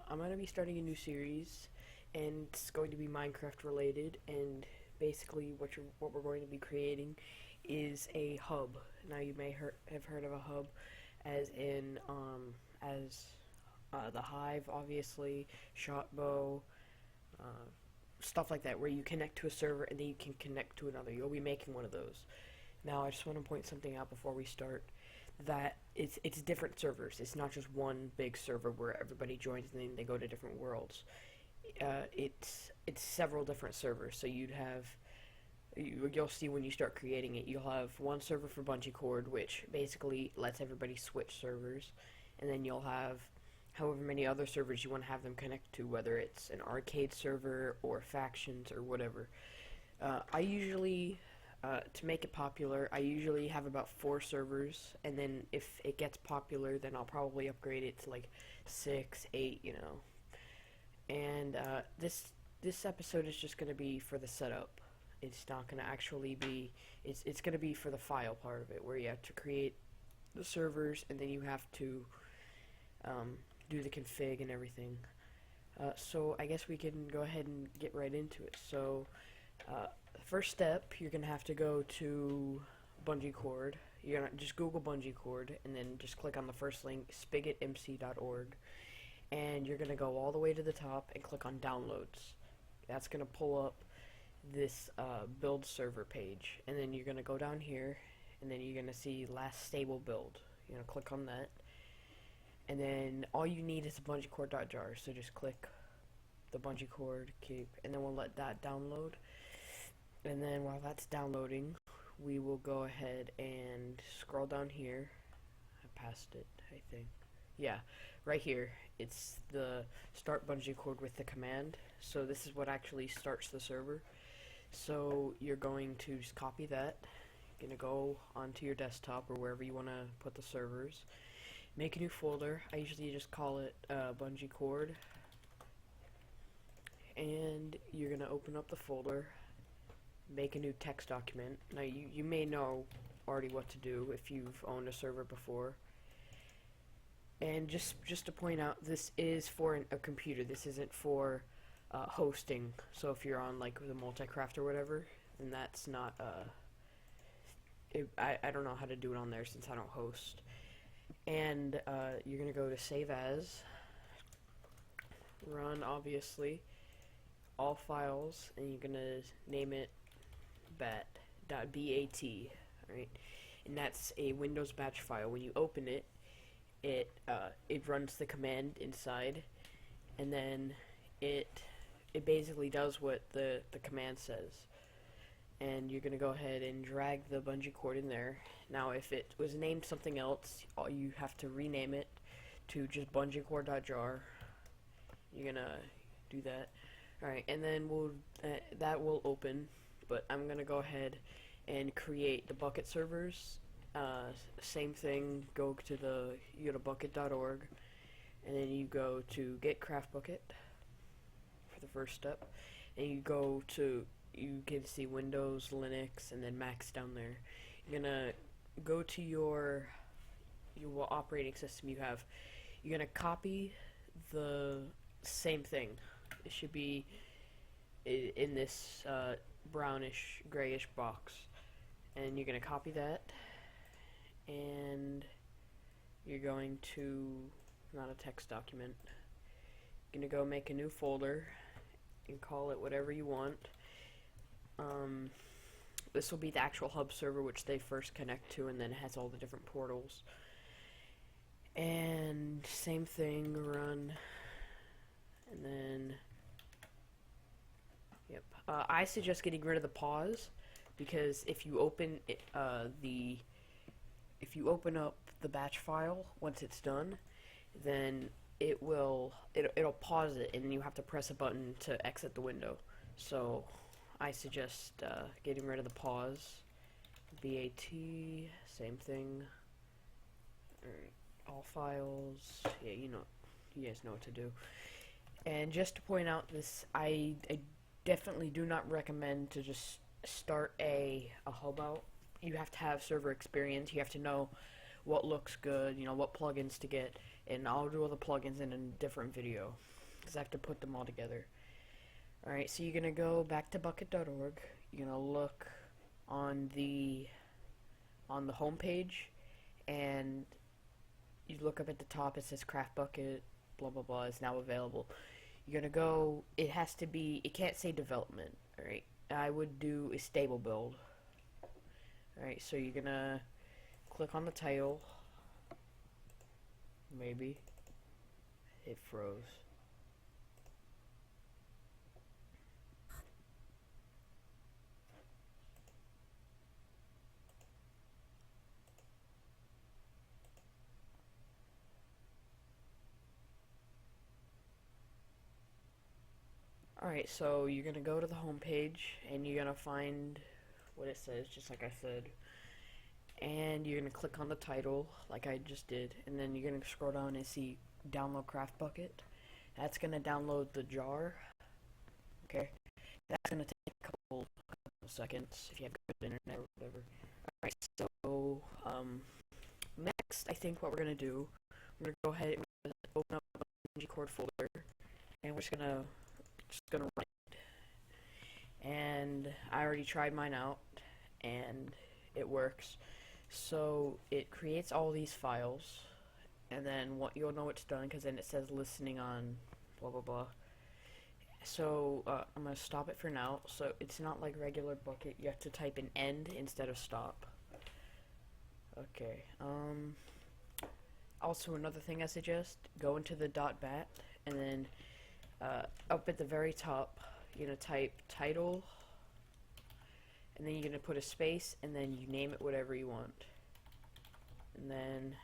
I'm going to be starting a new series, and it's going to be Minecraft related. And basically, what we're going to be creating is a hub. Now, you may have heard of a hub, as in the Hive, obviously, Shotbow, uh, stuff like that, where you connect to a server and then you can connect to another. You'll be making one of those. Now, I just want to point something out before we start, that it's different servers. It's not just one big server where everybody joins and then they go to different worlds. It's several different servers. So you'll see when you start creating it, you'll have one server for Bungee Cord, which basically lets everybody switch servers, and then you'll have however many other servers you want to have them connect to, whether it's an arcade server or factions or whatever. I usually to make it popular, I usually have about 4 servers, and then if it gets popular, then I'll probably upgrade it to like 6, 8, And this episode is just gonna be for the setup. It's not gonna actually be. It's gonna be for the file part of it, where you have to create the servers, and then you have to do the config and everything. So I guess we can go ahead and get right into it. So first step, you're gonna have to go to Bungee Cord. You're gonna just Google Bungee Cord, and then just click on the first link, spigetmc.org, and you're gonna go all the way to the top and click on Downloads. That's gonna pull up this build server page, and then you're gonna go down here, and then you're gonna see Last Stable Build. You're gonna click on that, and then all you need is a bungee cord.jar. So just click the bungee cord, and then we'll let that download. And then while that's downloading, we will go ahead and scroll down here. I passed it, I think. Yeah, right here. It's the start bungee cord with the command. So this is what actually starts the server. So you're going to just copy that. You're going to go onto your desktop or wherever you want to put the servers. Make a new folder. I usually just call it bungee cord. And you're going to open up the folder. Make a new text document. Now you may know already what to do if you've owned a server before. And just to point out, this is for a computer. This isn't for hosting. So if you're on like the Multicraft or whatever, then that's not. I don't know how to do it on there since I don't host. And you're gonna go to Save As, Run, obviously, all files, and you're gonna name it bat.bat. Right, and that's a Windows batch file. When you open it, it runs the command inside, and then it basically does what the command says. And you're gonna go ahead and drag the bungee cord in there. Now, if it was named something else, you have to rename it to just bungee cord.jar. You're gonna do that. Alright, and then that will open. But I'm gonna go ahead and create the bucket servers. Same thing. You go to bucket.org, and then you go to get craft bucket for the first step, and you can see Windows, Linux, and then Macs down there. You're gonna go to your operating system you have. You're gonna copy the same thing. It should be in this brownish grayish box, and you're gonna copy that, and you're going to, not a text document, you're gonna go make a new folder and call it whatever you want. This will be the actual hub server, which they first connect to, and then it has all the different portals. And same thing, run, and then yep. I suggest getting rid of the pause, because if you open it, if you open up the batch file once it's done, then it'll pause it, and then you have to press a button to exit the window. So I suggest getting rid of the pause. BAT, same thing. Alright, all files. Yeah, you guys know what to do. And just to point out, I definitely do not recommend to just start a hub out. You have to have server experience. You have to know what looks good, what plugins to get. and I'll do all the plugins in a different video because I have to put them all together. Alright, so you're gonna go back to bucket.org. You're gonna look on the home page, and you look up at the top. It says Craft Bucket, blah blah blah, is now available. You're gonna go. It has to be. It can't say development. Alright, I would do a stable build. Alright, so you're gonna click on the title. Maybe it froze. Alright, so you're gonna go to the home page and you're gonna find what it says, just like I said. And you're gonna click on the title, like I just did, and then you're gonna scroll down and see download Craft Bucket. That's gonna download the jar. Okay, that's gonna take a couple seconds if you have good internet or whatever. Alright, so next I think what we're gonna do, we're gonna go ahead and open up a G chord folder, and we're just gonna run it. And I already tried mine out, and it works. So it creates all these files, and then what you'll know it's done because then it says listening on blah blah blah. So I'm gonna stop it for now. So it's not like regular Bucket. You have to type in end instead of stop. Okay. Also another thing I suggest: go into the .bat, and then up at the very top, you're gonna type title. And then you're going to put a space, and then you name it whatever you want. And then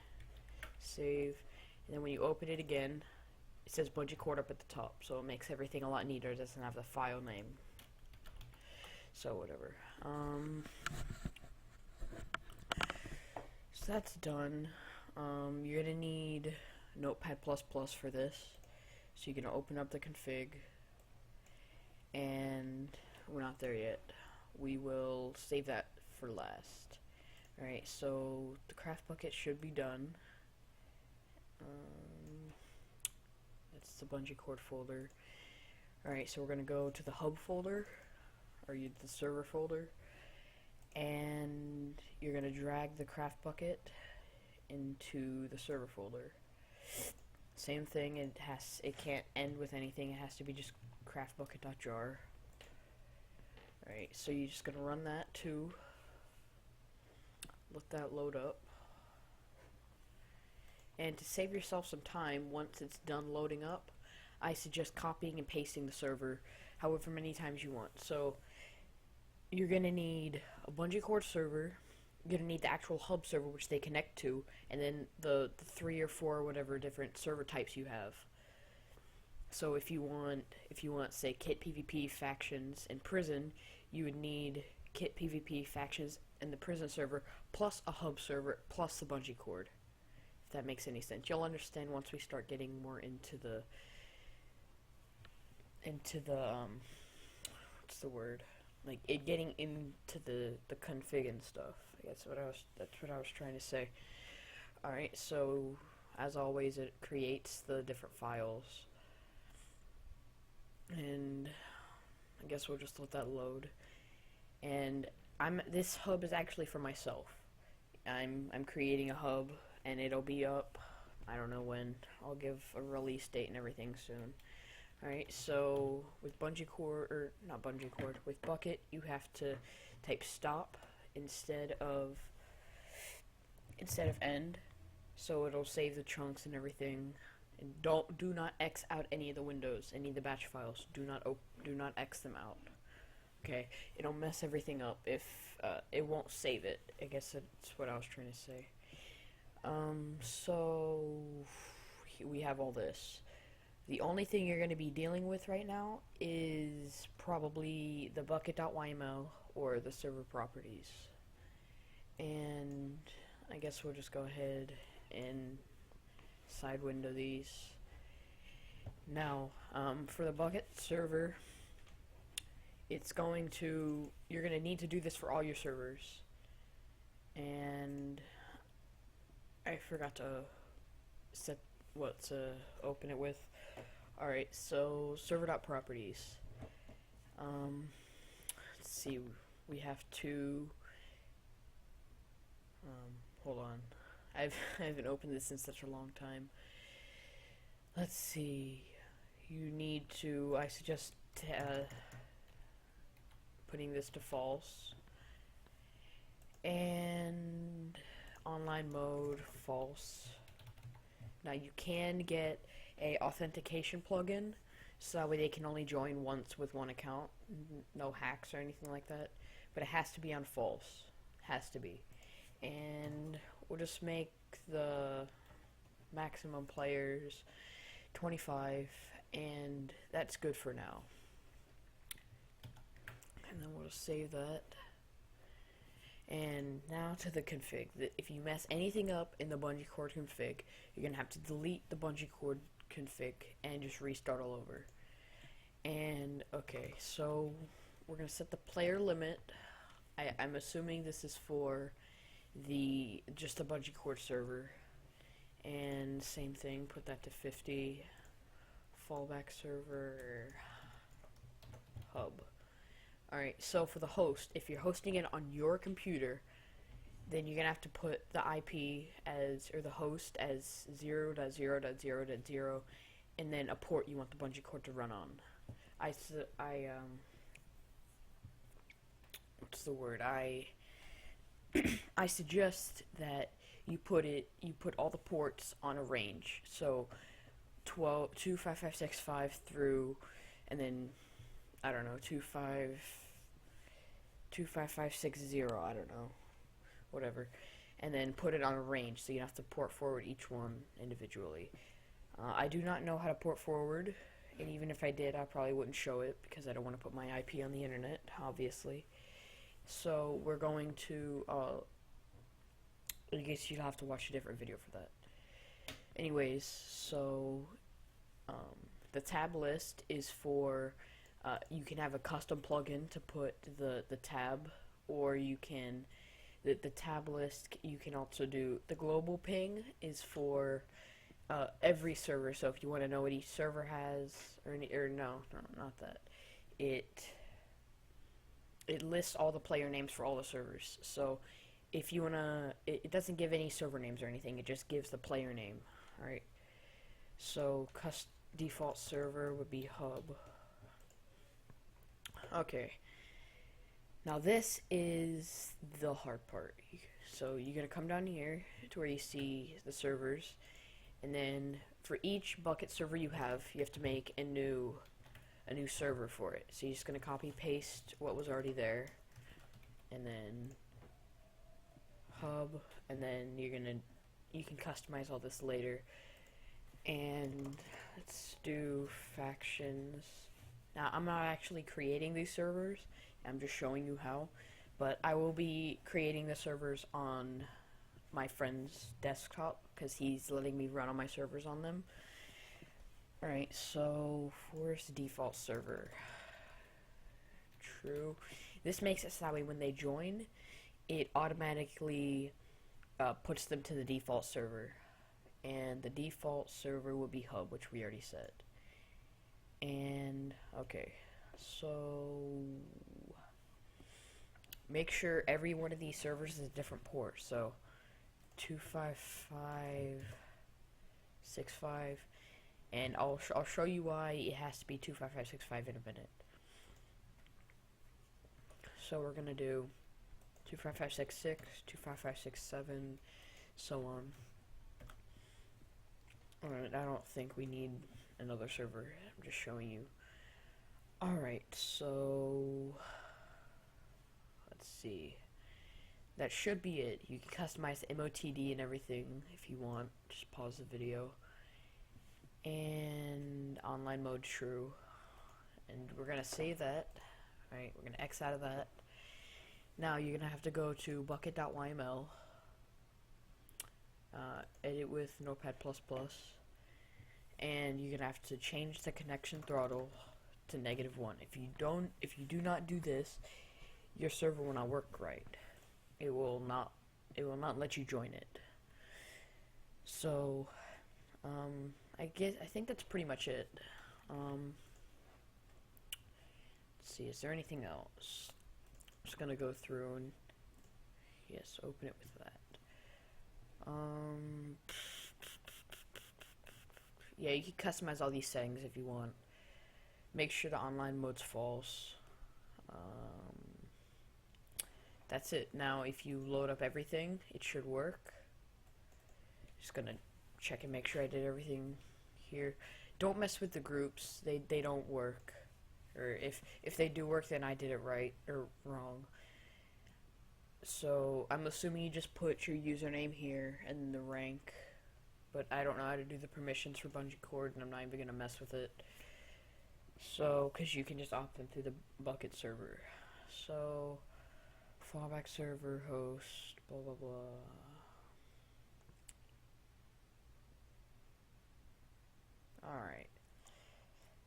save. And then when you open it again, it says bungee cord up at the top. So it makes everything a lot neater. It doesn't have the file name. So whatever. So that's done. You're going to need Notepad++ for this. So you're going to open up the config. And we're not there yet. We will save that for last. Alright, so the Craft Bucket should be done. That's the bungee cord folder. Alright, so we're going to go to the hub folder, or the server folder, and you're going to drag the Craft Bucket into the server folder. Same thing, it can't end with anything, it has to be just craftbucket.jar. Alright, so you're just going to run that too. Let that load up. And to save yourself some time, once it's done loading up, I suggest copying and pasting the server however many times you want. So, you're going to need a bungee cord server, you're going to need the actual hub server which they connect to, and then the 3 or 4 whatever different server types you have. So if you want, say, kit PvP factions and prison, you would need kit PvP factions and the prison server plus a hub server plus the bungee cord. If that makes any sense, you'll understand once we start getting more into the what's the word? Like getting into the config and stuff. I guess that's what I was trying to say. All right, so as always, it creates the different files. And I guess we'll just let that load. And this hub is actually for myself. I'm creating a hub, and it'll be up. I don't know when. I'll give a release date and everything soon. Alright, so with bungee cord, or not bungee cord, with Bucket, you have to type stop instead of end. So it'll save the chunks and everything. And do not X out any of the windows, any of the batch files. Do not X them out. Okay, it'll mess everything up if it won't save it. I guess that's what I was trying to say. So we have all this. The only thing you're going to be dealing with right now is probably the bucket.yml or the server properties. And I guess we'll just go ahead and side window these. Now, for the Bucket server, you're going to need to do this for all your servers. And I forgot to set what to open it with. Alright, so server.properties. Let's see, we have to, hold on. I haven't opened this in such a long time. Let's see. You need to, I suggest putting this to false. And online mode, false. Now you can get a authentication plugin, so that way they can only join once with one account. No hacks or anything like that. But it has to be on false. Has to be. And we'll just make the maximum players 25, and that's good for now. And then we'll just save that. And now to the config. If you mess anything up in the bungee cord config, you're going to have to delete the bungee cord config and just restart all over. And okay, so we're going to set the player limit. I'm assuming this is for just the bungee cord server. And same thing, put that to 50. Fallback server hub. Alright, so for the host, if you're hosting it on your computer, then you're gonna have to put the IP as, or the host as 0.0.0.0, and then a port you want the bungee cord to run on. What's the word? I suggest that you put all the ports on a range. So 25565 through, and then I don't know, 25560, I don't know, whatever, and then put it on a range, so you have to port forward each one individually. I do not know how to port forward, and even if I did, I probably wouldn't show it, because I don't want to put my IP on the internet, obviously. So we're going to, I guess you'll have to watch a different video for that. Anyways, so the tab list is for, you can have a custom plugin to put the tab, or you can, the tab list, you can also do, the global ping is for every server. So if you want to know what each server has, no, not that. It lists all the player names for all the servers. So if you wanna, it doesn't give any server names or anything, it just gives the player name. Alright, so default server would be hub. Okay, now this is the hard part. So you're gonna come down here to where you see the servers, and then for each bucket server you have to make a new server for it. So you're just gonna copy paste what was already there, and then hub, and then you can customize all this later. And let's do factions. Now I'm not actually creating these servers, I'm just showing you how, but I will be creating the servers on my friend's desktop because he's letting me run on my servers on them. Alright, so where's the default server? True. This makes it so that way when they join, it automatically puts them to the default server. And the default server will be hub, which we already said. And, okay, so make sure every one of these servers is a different port. So 25565, and I'll show you why it has to be 25565 in a minute. So we're gonna do 25566, 25567, so on. Alright, I don't think we need another server. I'm just showing you. Alright, so let's see. That should be it. You can customize the MOTD and everything if you want. Just pause the video. And online mode true. And we're gonna save that. Alright, we're gonna X out of that. Now you're gonna have to go to bucket.yml, edit with Notepad++, and you're gonna have to change the connection throttle to -1. If you do not do this, your server will not work right. It will not let you join it. So I think that's pretty much it. Let's see, is there anything else? I'm just gonna go through and yes, open it with that. Yeah, you can customize all these settings if you want. Make sure the online mode's false. That's it. Now, if you load up everything, it should work. Just gonna check and make sure I did everything here. Don't mess with the groups. They don't work. Or if they do work, then I did it right or wrong. So I'm assuming you just put your username here and the rank. But I don't know how to do the permissions for Bungee Cord, and I'm not even gonna mess with it. So, because you can just opt in through the bucket server. So, fallback server, host, blah blah blah. Alright.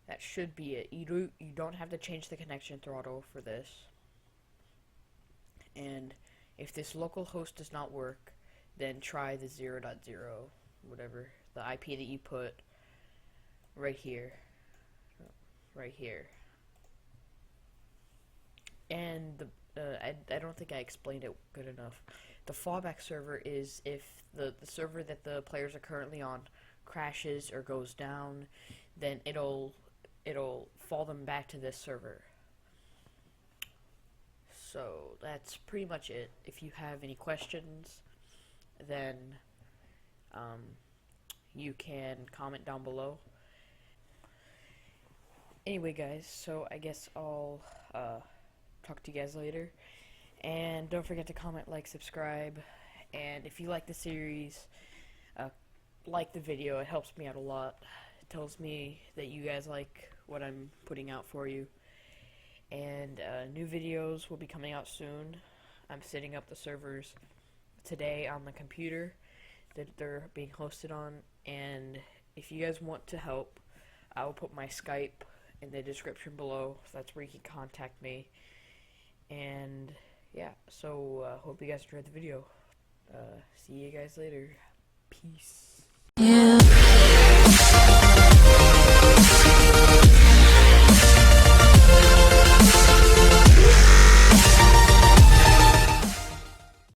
That should be it. You don't have to change the connection throttle for this. And if this local host does not work, then try the 0.0, whatever, the IP that you put right here. Right here. And I don't think I explained it good enough. The fallback server is if the server that the players are currently on crashes or goes down, then it'll fall them back to this server. So that's pretty much it. If you have any questions, then you can comment down below. Anyway, guys, so I guess I'll talk to you guys later. And don't forget to comment, like, subscribe. And if you like the series, like the video. It helps me out a lot. It tells me that you guys like what I'm putting out for you. And new videos will be coming out soon. I'm setting up the servers today on the computer that they're being hosted on. And if you guys want to help, I will put my Skype in the description below. So that's where you can contact me. And yeah, so hope you guys enjoyed the video. See you guys later. Peace. Yeah.